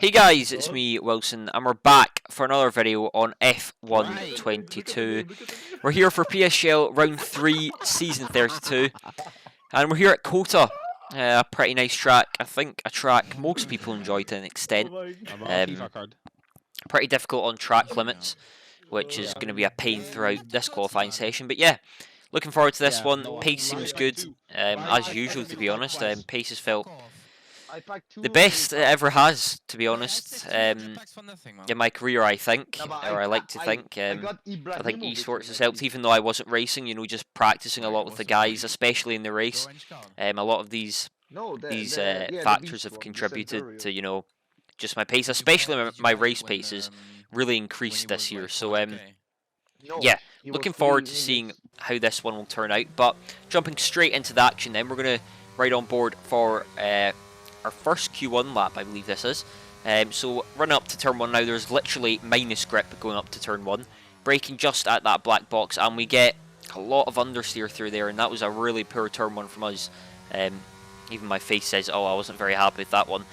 Hey guys, it's me, Wilson, and we're back for another video on F1 22. We're here for PSGL Round 3, Season 32, and we're here at Kota. A pretty nice track, I think a track most people enjoy to an extent. Pretty difficult on track limits, which is going to be a pain throughout this qualifying session, but yeah. Looking forward to this one. Pace seems good, as usual to be honest. Pace has felt the best it ever has, to be honest, in my career, I think, or I like to think. I think esports has helped, even though I wasn't racing, you know, just practicing a lot with the guys, especially in the race. A lot of these factors have contributed to, you know, just my pace, especially my race pace has really increased this year. So, yeah, looking forward to seeing how this one will turn out. But jumping straight into the action then, we're going to ride on board for our first Q1 lap, I believe this is. So run up to turn 1 now. There's literally minus grip going up to turn 1. Braking just at that black box, and we get a lot of understeer through there, and that was a really poor turn 1 from us. Even my face says, oh, I wasn't very happy with that one.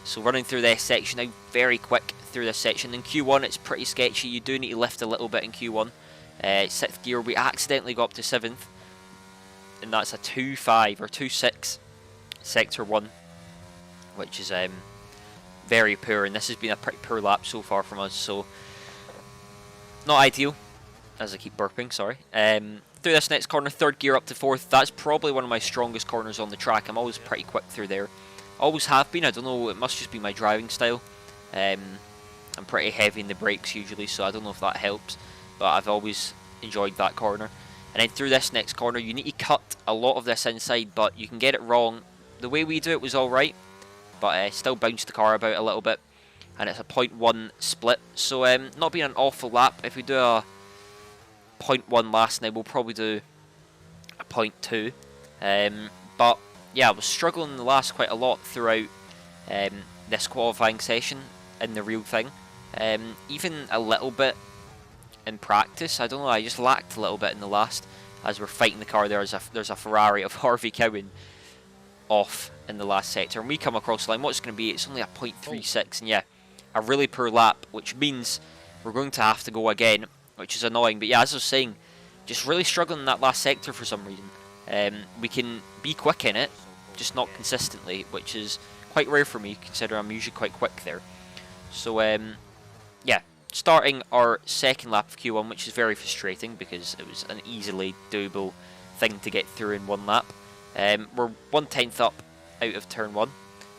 So running through this section now, very quick through this section. In Q1, it's pretty sketchy. You do need to lift a little bit in Q1. 6th gear, we accidentally got up to 7th, and that's a 2.5 or 2.6 sector 1, which is very poor, and this has been a pretty poor lap so far from us, so not ideal, as I keep burping, sorry. Through this next corner, 3rd gear up to 4th, that's probably one of my strongest corners on the track. I'm always pretty quick through there, always have been. I don't know, it must just be my driving style. I'm pretty heavy in the brakes usually, so I don't know if that helps, but I've always enjoyed that corner. And then through this next corner, you need to cut a lot of this inside, but you can get it wrong. The way we do it was alright, but still bounced the car about a little bit, and it's a 0.1 split, so not being an awful lap. If we do a 0.1 last night, we'll probably do a 0.2, but yeah, I was struggling in the last quite a lot throughout this qualifying session in the real thing, even a little bit in practice. I don't know, I just lacked a little bit in the last, as we're fighting the car. There's a Ferrari of Harvey Cowan off in the last sector, and we come across the line. What's going to be? It's only a 0.36, and yeah, a really poor lap, which means we're going to have to go again, which is annoying. But yeah, as I was saying, just really struggling in that last sector for some reason. We can be quick in it, just not consistently, which is quite rare for me, considering I'm usually quite quick there. So yeah, starting our second lap of Q1, which is very frustrating because it was an easily doable thing to get through in one lap. We're 1/10 up out of turn 1,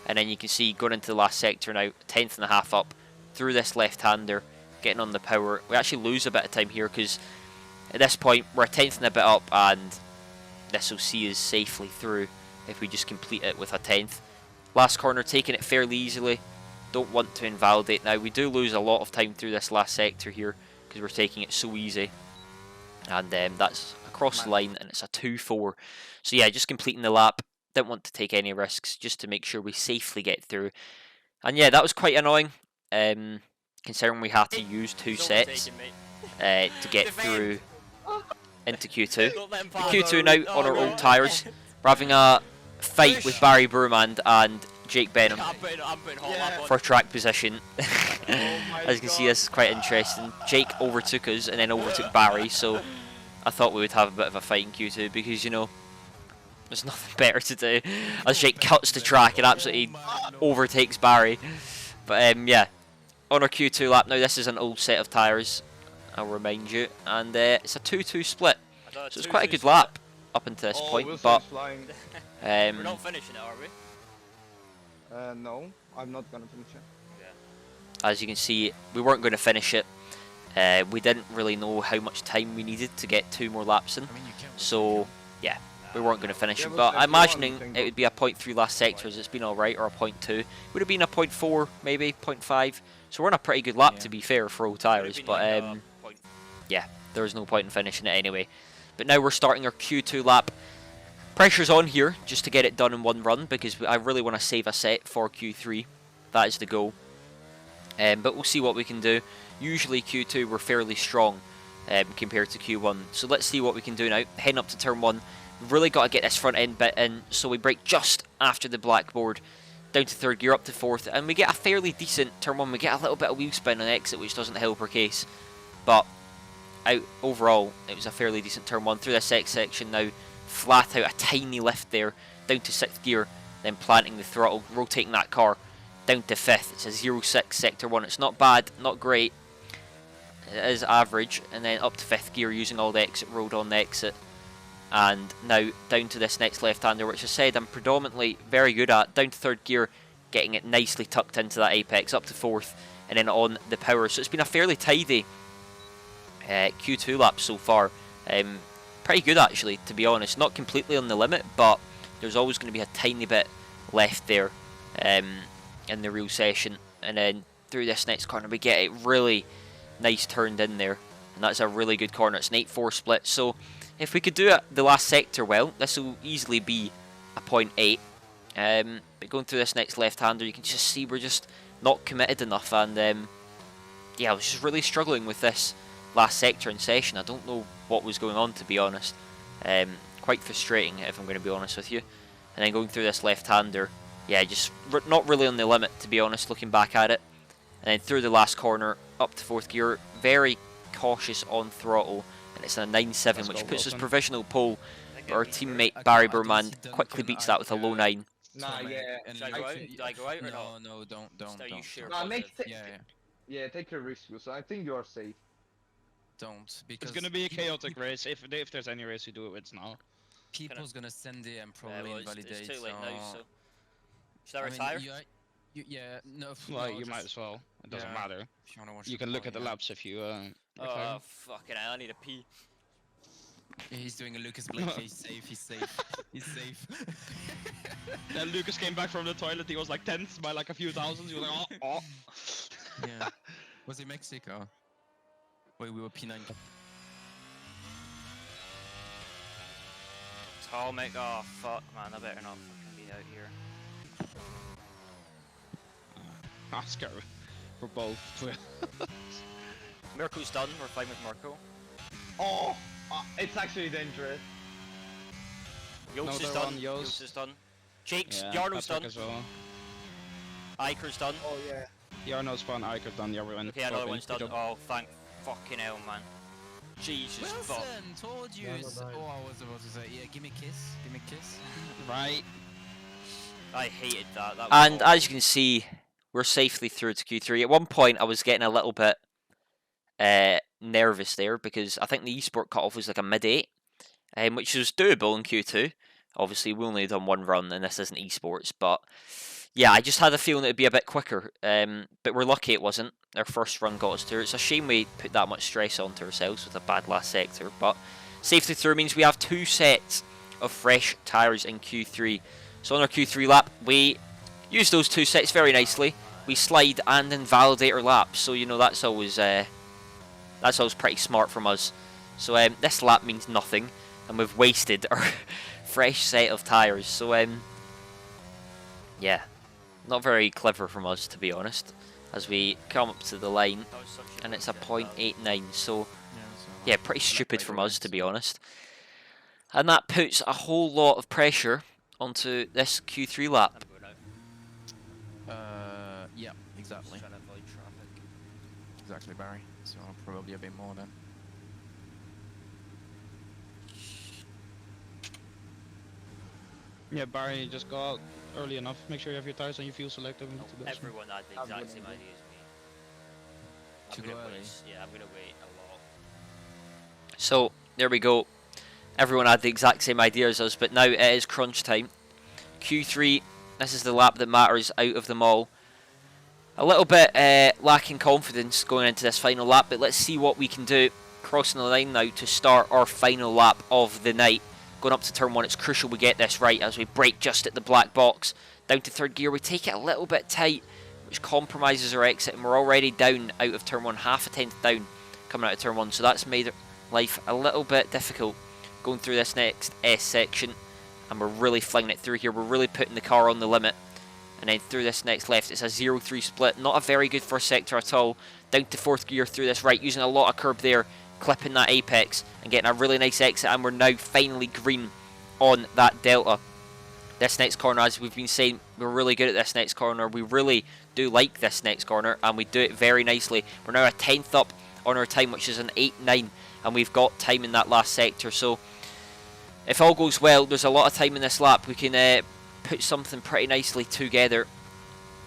and then you can see going into the last sector now, 1/10.5 up through this left-hander, getting on the power. We actually lose a bit of time here because at this point we're 1/10 and a bit up, and this will see us safely through if we just complete it with a 1/10. Last corner, taking it fairly easily. Don't want to invalidate now. We do lose a lot of time through this last sector here because we're taking it so easy, and that's across the line, and it's a 2.4. So yeah, just completing the lap. Didn't want to take any risks, just to make sure we safely get through. And yeah, that was quite annoying, considering we had to use 2 sets to get through into Q2. The Q2 now on our old tyres. We're having a fight with Barry Brumand and Jake Benham for track position. As you can see, this is quite interesting. Jake overtook us and then overtook Barry, so I thought we would have a bit of a fight in Q2 because, you know, there's nothing better to do as Jake cuts the track and absolutely overtakes Barry. But yeah, on our Q2 lap now, this is an old set of tyres, I'll remind you, and it's a 2-2 split. So it's quite a good lap up until this point, but we're not finishing it, are we? No, I'm not gonna finish it. As you can see, we weren't going to finish it. We didn't really know how much time we needed to get 2 more laps in, so yeah, we weren't going to finish it. But I'm imagining it would be a 0.3 last sectors. It's been alright, or a 0.2. Would have been a 0.4, maybe 0.5. So we're on a pretty good lap, to be fair, for old tyres. But yeah, there was no point in finishing it anyway. But now we're starting our Q2 lap. Pressure's on here just to get it done in one run, because I really want to save a set for Q3. That is the goal. But we'll see what we can do. Usually Q2 we're fairly strong compared to Q1. So let's see what we can do now. Heading up to turn 1. We've really got to get this front end bit in, so we brake just after the blackboard. down to third gear, up to fourth, and we get a fairly decent turn 1. We get a little bit of wheel spin on exit, which doesn't help our case, but overall it was a fairly decent turn 1. Through this X section now, flat out a tiny lift there, down to 6th gear, then planting the throttle, rotating that car down to 5th. It's a 0.6 sector 1. It's not bad, not great, it is average, and then up to 5th gear using all the exit road on the exit. And now down to this next left-hander, which I said I'm predominantly very good at. Down to 3rd gear, getting it nicely tucked into that apex, up to 4th, and then on the power. So it's been a fairly tidy Q2 lap so far. Pretty good actually, to be honest. Not completely on the limit, but there's always going to be a tiny bit left there in the real session. And then through this next corner, we get it really nice turned in there, and that's a really good corner. It's an 8-4 split, so if we could do it the last sector well, this will easily be a 0.8. But going through this next left-hander, you can just see we're just not committed enough, and yeah, I was just really struggling with this last sector in session. I don't know what was going on, to be honest. Quite frustrating, if I'm going to be honest with you. And then going through this left-hander, yeah, just not really on the limit, to be honest, looking back at it. And then through the last corner, up to 4th gear, very cautious on throttle, and it's a 9.7, which puts us provisional pole, but our teammate Barry Burman quickly beats that with a low 9. Nah, yeah. Should I go out? Do I go out or not? No, don't. Are you sure? Nah, Yeah, take a risk, so I think you are safe. don't. Because It's gonna be a chaotic race. If there's any race you do it, it's now. people's gonna send it and probably Well, invalidate. it's too late so... now, so... Should I I mean, retire? yeah, no. Well, no, you might just- as well. It doesn't yeah. matter. If you wanna watch You the can look at the quali, yeah. laps if you Oh, retire. fucking hell, I need a pee. Yeah, he's doing a Lucas Blake. He's safe. He's safe. He's safe. Then Lucas came back from the toilet. He was like 10th by like a few thousands. He was like, oh. Yeah. Was it Mexico? Wait, we were P9. Tall mate. Oh, fuck, man. I better not fucking be out here. Oscar for both. Mirko's done. We're fine with Mirko. Oh, it's actually dangerous. Joost is Another done. one, Joost Joost. is done. Jake's. Yeah, Jarno's Patrick done. as well. Iker's done. Oh yeah. Jarno's fun. Iker's done. Yeah, we went. Okay, another okay, one's good done. job. Oh, thank fucking hell, man. Jesus fuck. Wilson, told you. Yeah, no, Oh, no. I was about to say, yeah, give me a kiss. Give me a kiss. Right. I hated that. That was And awful. as you can see, we're safely through to Q3. At one point, I was getting a little bit nervous there, because I think the esport cutoff was like a mid-8, which was doable in Q2. Obviously, we only done one run, and this isn't esports, but yeah, I just had a feeling it'd be a bit quicker. But we're lucky it wasn't. Our first run got us through. It's a shame we put that much stress onto ourselves with a bad last sector, but safely through means we have 2 sets of fresh tyres in Q3. So on our Q3 lap, we use those 2 sets very nicely. We slide and invalidate our laps, so you know that's always pretty smart from us. So this lap means nothing, and we've wasted our fresh set of tyres. So yeah, not very clever from us, to be honest, as we come up to the line, That was such a and it's a bullshit, that. 0.89. So Yeah, so yeah, pretty stupid right from away, us, to be so- honest. And that puts a whole lot of pressure onto this Q3 lap. I'm going out. Yeah, exactly. Just trying to avoid traffic. Exactly, Barry. So probably a bit more then. Yeah, Barry, just go out early enough. Make sure you have your tires and your fuel selected. We need to go. Everyone had the I'm exact gonna same wait. idea as me. To I'm go gonna early? wait. Yeah, I'm gonna wait a lot. So there we go. Everyone had the exact same idea as us, but now it is crunch time. Q3, this is the lap that matters out of them all. A little bit lacking confidence going into this final lap, but let's see what we can do. Crossing the line now to start our final lap of the night. Going up to turn 1, it's crucial we get this right as we brake just at the black box. Down to 3rd gear, we take it a little bit tight, which compromises our exit, and we're already down out of turn 1, half a tenth down coming out of turn 1, so that's made life a little bit difficult going through this next S section, and we're really flinging it through here. We're really putting the car on the limit. And then through this next left, it's a 0-3 split, not a very good first sector at all. Down to 4th gear through this right, using a lot of curb there, clipping that apex and getting a really nice exit, and we're now finally green on that delta. This next corner, as we've been saying, we're really good at this next corner. We really do like this next corner, and we do it very nicely. We're now a 10th up on our time, which is an 8-9, and we've got time in that last sector. So if all goes well, there's a lot of time in this lap. We can put something pretty nicely together.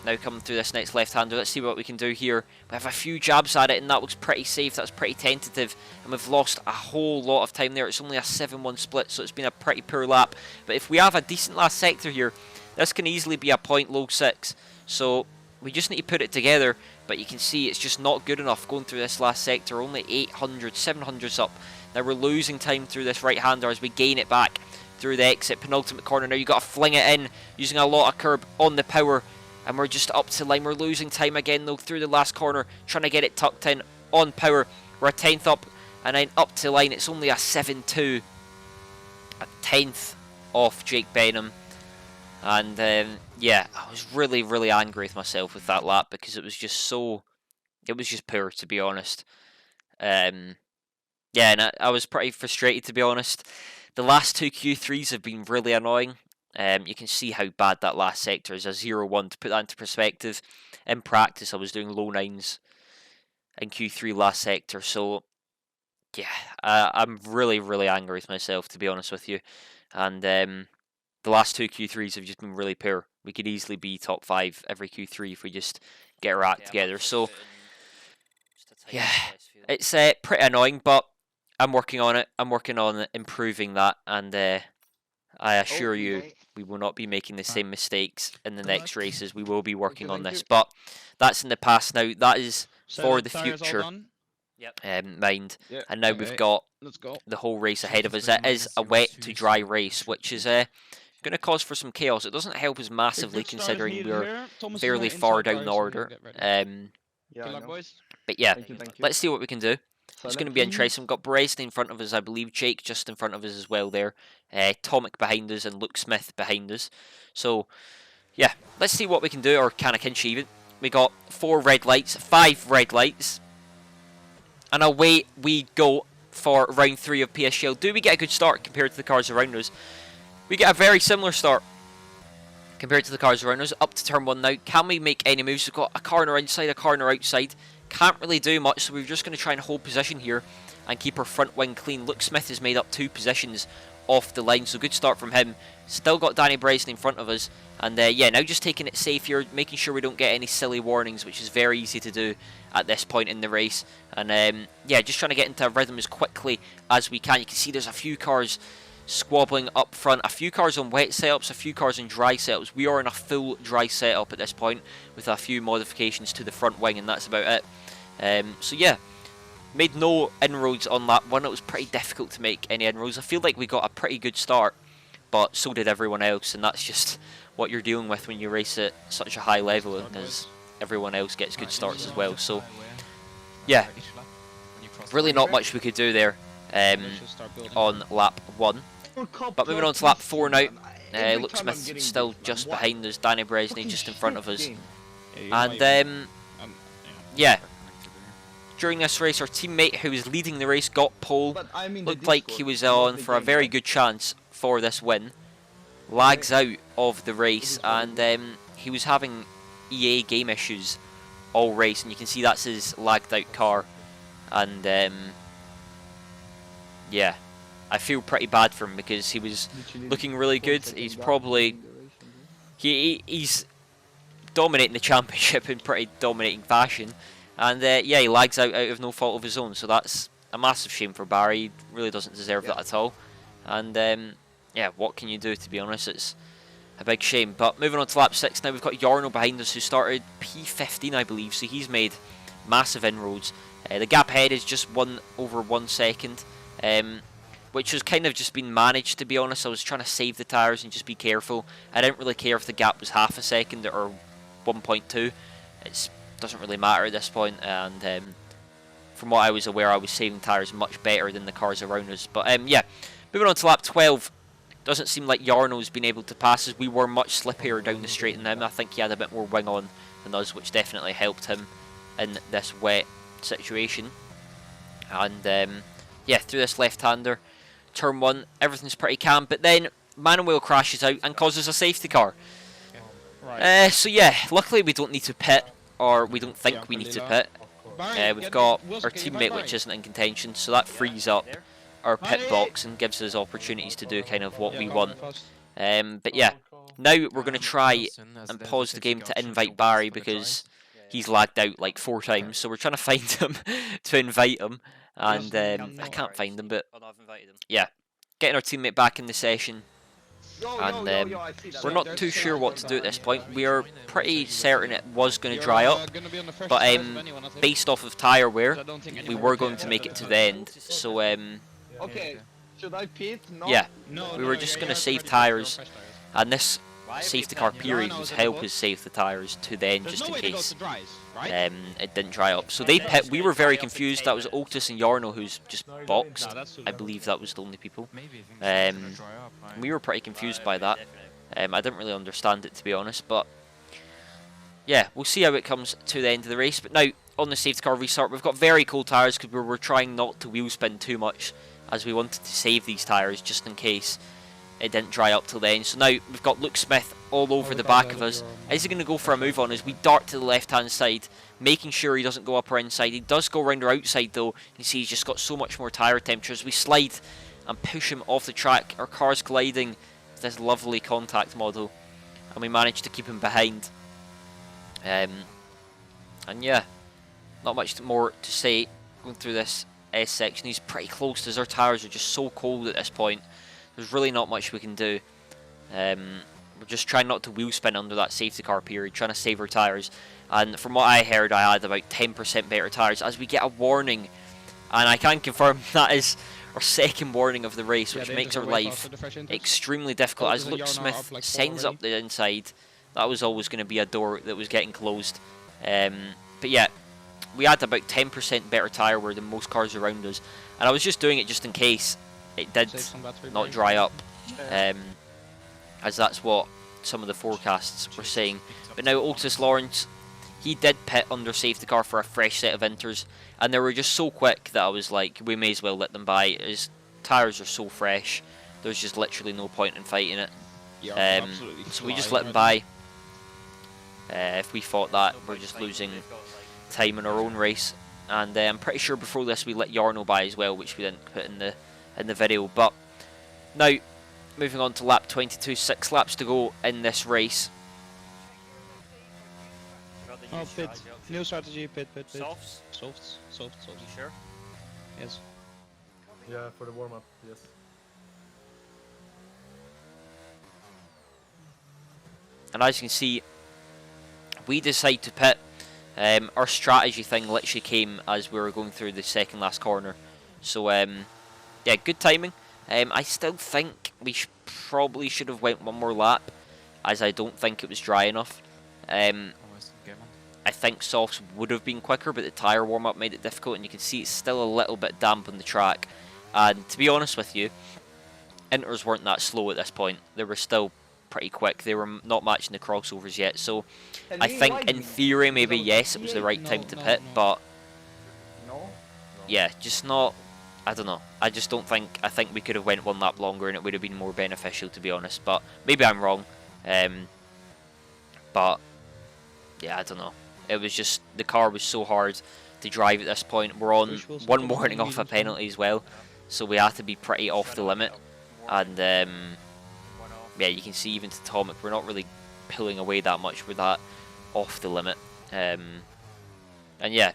Now coming through this next left-hander, let's see what we can do here. We have a few jabs at it, and that looks pretty safe. That's pretty tentative, and we've lost a whole lot of time there. It's only a 7-1 split, so it's been a pretty poor lap. But if we have a decent last sector here, this can easily be a point low 6. So we just need to put it together, but you can see it's just not good enough going through this last sector. Only 800, 700s up. Now we're losing time through this right-hander as we gain it back through the exit penultimate corner. Now you've got to fling it in using a lot of curb on the power. And we're just up to line. We're losing time again though through the last corner, trying to get it tucked in on power. We're a 10th up and then up to line. It's only a 7-2, a 10th off Jake Benham. And yeah, I was really, really angry with myself with that lap because it was just poor, to be honest. Yeah, and I was pretty frustrated, to be honest. The last two Q3s have been really annoying. You can see how bad that last sector is, a 0-1. To put that into perspective, in practice I was doing low 9s in Q3 last sector, so yeah, I'm really, really angry with myself, to be honest with you. And the last two Q3s have just been really poor. We could easily be top 5 every Q3 if we just get our act together. So yeah, it's pretty annoying, but I'm working on it. I'm working on improving that, and I assure you, we will not be making the same mistakes in the next races. We will be working on this, but that's in the past now. That is for the future, mind. Yeah, and now we've got the whole race ahead of us. It is a wet to dry race, which is going to cause for some chaos. It doesn't help us massively considering we're fairly far down the order. But yeah, let's see what we can do. It's going to be interesting. We've got Bresney in front of us, I believe. Jake just in front of us as well there. Tomic behind us and Luke Smith behind us. So, yeah, let's see what we can do, or Kanakinchi even. We got 4 red lights, 5 red lights. And away we go for round 3 of PSGL. Do we get a good start compared to the cars around us? We get a very similar start compared to the cars around us. Up to turn 1 now. Can we make any moves? We've got a corner inside, a corner outside. Can't really do much, so we're just going to try and hold position here and keep our front wing clean. Luke Smith has made up 2 positions off the line, so good start from him. Still got Danny Bryson in front of us, and yeah, now just taking it safe here, making sure we don't get any silly warnings, which is very easy to do at this point in the race. And yeah, just trying to get into a rhythm as quickly as we can. You can see there's a few cars squabbling up front, a few cars on wet setups, a few cars on dry setups. We are in a full dry setup at this point with a few modifications to the front wing, and that's about it. So yeah, made no inroads on lap 1. It was pretty difficult to make any inroads. I feel like we got a pretty good start, but so did everyone else, and that's just what you're dealing with when you race at such a high level, as everyone else gets good starts as well. So yeah, really not much we could do there on lap 1. But moving on to lap 4 now. Luke Smith still just behind us, Danny Bresney just in front of us. And yeah, during this race, our teammate who was leading the race got pole. Looked like he was on for a very good chance for this win. Lags out of the race, and he was having EA game issues all race, and you can see that's his lagged out car. And yeah, I feel pretty bad for him because he was looking really good. He's probably he's dominating the championship in pretty dominating fashion. And yeah, he lags out of no fault of his own, so that's a massive shame for Barry. He really doesn't deserve that at all. And yeah, what can you do, to be honest? It's a big shame. But moving on to lap 6 now, we've got Jarno behind us, who started P15, I believe, so he's made massive inroads. The gap ahead is just 1 over 1 second, which has kind of just been managed, to be honest. I was trying to save the tyres and just be careful. I didn't really care if the gap was half a second or 1.2. It doesn't really matter at this point, and from what I was aware, I was saving tyres much better than the cars around us. But yeah, moving on to lap 12. Doesn't seem like Jarno's been able to pass us. We were much slippier down the straight than him. I think he had a bit more wing on than us, which definitely helped him in this wet situation. And yeah, through this left-hander, turn 1, everything's pretty calm. But then Manuel crashes out and causes a safety car. Right. So yeah, luckily we don't need to pit, or we don't think we need to pit. We've got our teammate which isn't in contention, so that frees up our pit box and gives us opportunities to do kind of what we want. But yeah, now we're going to try and pause the game to invite Barry because he's lagged out like 4 times, so we're trying to find him to invite him, and I can't find him, but yeah, getting our teammate back in the session. And we're not too sure what to do at this point. We are pretty certain it was going to dry up, but based off of tyre wear, we were going to make it to the end. So Okay, should I pit? No. yeah, we were just going to save tyres, and this safety car period was help us save the tyres to the end just in case it didn't dry up. So they pit. We were very confused. That was Otis and Yarno who's just boxed. I believe that was the only people. We were pretty confused by that. I didn't really understand it, to be honest, but yeah, we'll see how it comes to the end of the race. But now, on the safety car restart, we've got very cold tyres because we were trying not to wheel spin too much, as we wanted to save these tyres just in case it didn't dry up till then. So now we've got Luke Smith all over the back of us. Is he going to go for a move on us? We dart to the left-hand side, making sure he doesn't go up or inside. He does go around our outside though. You can see he's just got so much more tyre temperatures. We slide and push him off the track. Our car's colliding with this lovely contact model, and we managed to keep him behind. And yeah, not much more to say going through this S section. He's pretty close as our tyres are just so cold at this point. There's really not much we can do. We're just trying not to wheel spin under that safety car period, trying to save our tyres. And from what I heard, I had about 10% better tyres as we get a warning. And I can confirm that is our second warning of the race, which makes our life extremely difficult. As Luke Smith sends up the inside, that was always going to be a door that was getting closed. But yeah, we had about 10% better tyre wear than most cars around us. And I was just doing it just in case it did not dry up, as that's what some of the forecasts were saying. But now Otis Lawrence, he did pit under safety car for a fresh set of inters, and they were just so quick that I was like, we may as well let them by. His tyres are so fresh, there's just literally no point in fighting it. So we just let them by. If we fought that, we're just losing time in our own race. And I'm pretty sure before this we let Yarno by as well, which we didn't put in the video. But now, moving on to lap 22, 6 laps to go in this race. Oh, pit. New strategy, pit. Softs? Softs. You sure? Yes. Yeah, for the warm-up, yes. And as you can see, we decide to pit. Our strategy thing literally came as we were going through the second last corner. So, yeah, good timing. I still think we probably should have went one more lap, as I don't think it was dry enough. I think softs would have been quicker, but the tyre warm-up made it difficult, and you can see it's still a little bit damp on the track. And to be honest with you, inters weren't that slow at this point. They were still pretty quick. They were not matching the crossovers yet, so I think in theory maybe yes, it was the right time to pit, but yeah, just not. I don't know. I just don't think. I think we could have went one lap longer and it would have been more beneficial, to be honest. But maybe I'm wrong. But yeah, I don't know. It was just the car was so hard to drive at this point. We're on one warning off a penalty as well, so we have to be pretty off the limit. And yeah, you can see even to Tomic, we're not really pulling away that much with that off the limit. And yeah,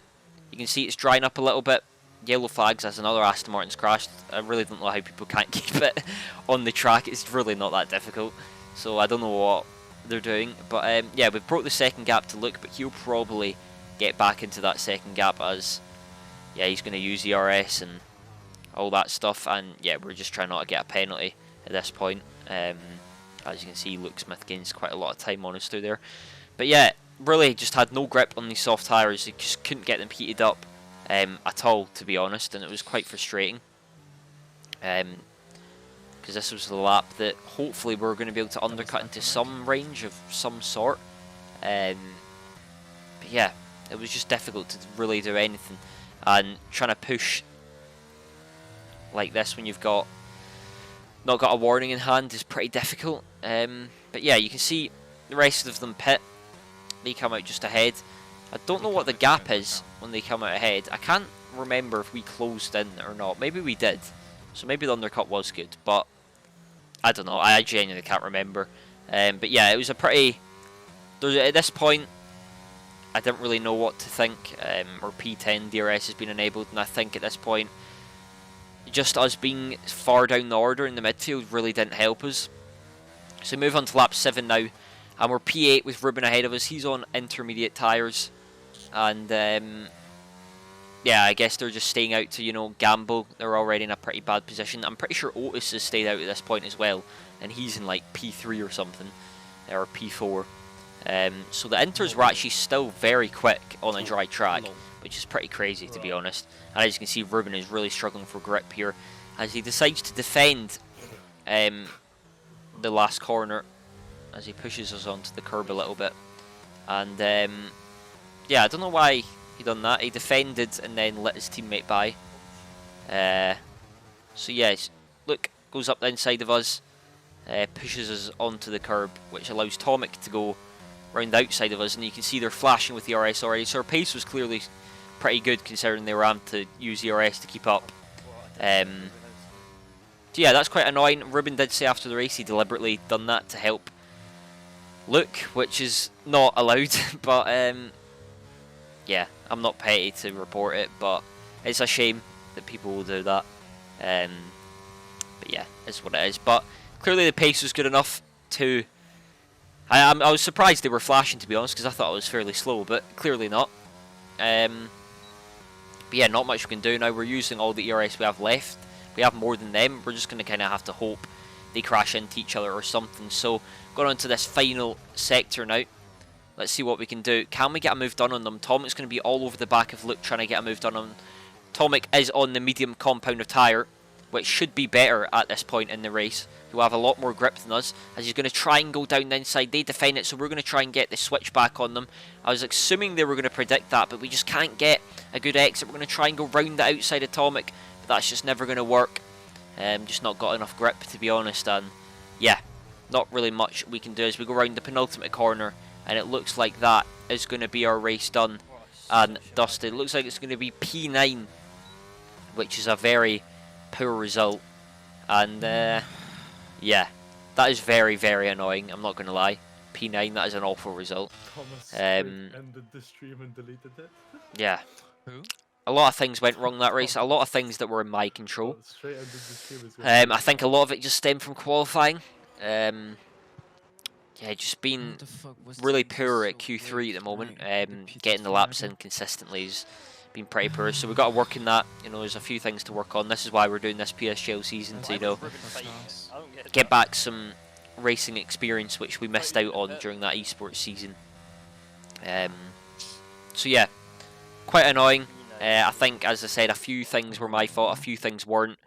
you can see it's drying up a little bit. Yellow flags as another Aston Martin's crashed. I really don't know how people can't keep it on the track. It's really not that difficult. So I don't know what they're doing. But yeah, we've broke the second gap to Luke, but he'll probably get back into that second gap as, yeah, he's going to use ERS and all that stuff. And yeah, we're just trying not to get a penalty at this point. As you can see, Luke Smith gains quite a lot of time on us through there. But yeah, really just had no grip on these soft tyres. He just couldn't get them heated up at all, to be honest, and it was quite frustrating. Because this was the lap that hopefully we were going to be able to undercut into some range of some sort. But yeah, it was just difficult to really do anything. And trying to push like this when you've got not got a warning in hand is pretty difficult. But yeah, you can see the rest of them pit. They come out just ahead. I don't know what the gap is when they come out ahead. I can't remember if we closed in or not. Maybe we did. So maybe the undercut was good, but I don't know. I genuinely can't remember. But yeah, it was a pretty... At this point, I didn't really know what to think. Our P10 DRS has been enabled, and I think at this point, just us being far down the order in the midfield really didn't help us. So move on to lap 7 now, and we're P8 with Ruben ahead of us. He's on intermediate tyres, and yeah, I guess they're just staying out to, you know, gamble. They're already in a pretty bad position. I'm pretty sure Otis has stayed out at this point as well, and he's in like P3 or something, or P4. So the inters were actually still very quick on a dry track, which is pretty crazy to be honest. And as you can see, Ruben is really struggling for grip here as he decides to defend the last corner as he pushes us onto the curb a little bit. And yeah, I don't know why he done that. He defended and then let his teammate by. So yes, look, goes up the inside of us, pushes us onto the curb, which allows Tomic to go round the outside of us, and you can see they're flashing with the RS already. So our pace was clearly pretty good considering they were having to use the RS to keep up. So yeah, that's quite annoying. Ruben did say after the race he deliberately done that to help Luke, which is not allowed. But yeah, I'm not petty to report it, but it's a shame that people will do that. But yeah, it's what it is. But clearly the pace was good enough to... I was surprised they were flashing, to be honest, because I thought it was fairly slow, but clearly not. But yeah, not much we can do now. We're using all the ERS we have left. We have more than them. We're just going to kind of have to hope they crash into each other or something. So, going on to this final sector now. Let's see what we can do. Can we get a move done on them? Tomic's going to be all over the back of Luke trying to get a move done on. Tomic is on the medium compound of tyre, which should be better at this point in the race. He'll have a lot more grip than us, as he's going to try and go down the inside. They defend it, so we're going to try and get the switch back on them. I was assuming they were going to predict that, but we just can't get a good exit. We're going to try and go round the outside of Tomic, but that's just never going to work. Just not got enough grip, to be honest, and yeah, not really much we can do as we go round the penultimate corner, and it looks like that is going to be our race done and dusted. It looks like it's going to be P9, which is a very poor result, and yeah, that is very, very annoying, I'm not going to lie. P9, that is an awful result. Thomas ended the stream and deleted it. Yeah. Who? A lot of things went wrong that race, a lot of things that were in my control. Straight ended the stream is I think a lot of it just stemmed from qualifying. Yeah, just being really poor at Q3 at the moment. Getting the laps in consistently has been pretty poor, so we've got to work in that. You know, there's a few things to work on. This is why we're doing this PSGL season, to, you know, get back some racing experience which we missed out on during that esports season. So yeah, quite annoying. I think, as I said, a few things were my fault, a few things weren't.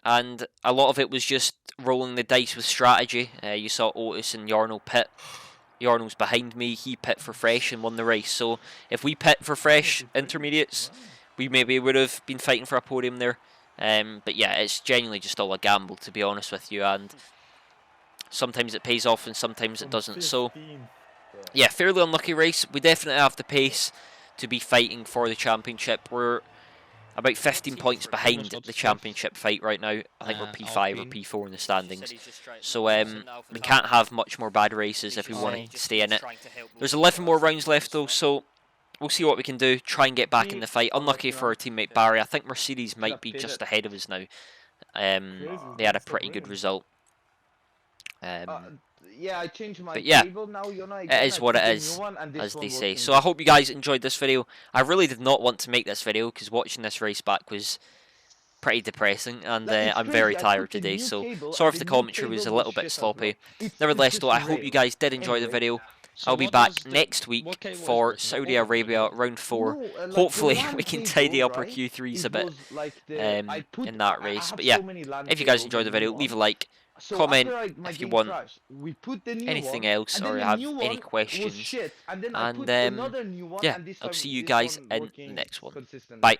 And a lot of it was just rolling the dice with strategy. You saw Otis and Yarno pit. Yarno's behind me, he pit for fresh and won the race. So if we pit for fresh intermediates, we maybe would have been fighting for a podium there. But yeah, it's genuinely just all a gamble, to be honest with you. And sometimes it pays off and sometimes it doesn't. So yeah, fairly unlucky race. We definitely have the pace to be fighting for the championship. We're about 15 points behind the championship fight right now. I think we're P5 or P4 in the standings. So we can't have much more bad races if we want to stay in it. There's 11 more rounds left though, so we'll see what we can do. Try and get back in the fight. Unlucky for our teammate Barry. I think Mercedes might be just ahead of us now. They had a pretty good result. Yeah, I changed my yeah, cable now, you know, it is what it is, as they say. So I hope you guys enjoyed this video. I really did not want to make this video because watching this race back was pretty depressing, and I'm very tired today. So sorry if the commentary was a little bit sloppy. Nevertheless, though, I hope you guys did enjoy the video. I'll be back next week for Saudi Arabia round 4. Hopefully we can tidy up our Q3s a bit in that race. But yeah, if you guys enjoyed the video, leave a like. Comment if you want anything else or have any questions. And yeah, I'll see you guys in the next one. Bye.